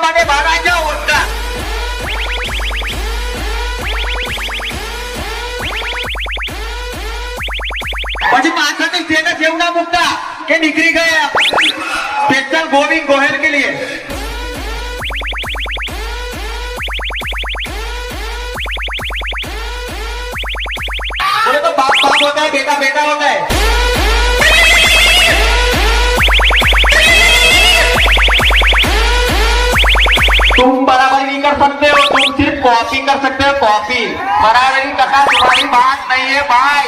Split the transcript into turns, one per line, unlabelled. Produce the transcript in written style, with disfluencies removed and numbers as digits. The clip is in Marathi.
માટે બહાર આવી જાઓ ઓટકા. પછી પાછળથી સ્ટેટસ એવું ના મૂકતા કે નીકળી ગયા સ્પેશિयल गोविंद गोहर के लिए. बोले तो बाप बाप होता है, बेटा बेटा होता है. तुम बराबर नहीं कर सकते हो, तुम सिर्फ कॉपी कर सकते हो, कॉपी. बराबरी करना तुम्हारी बात नहीं है भाई.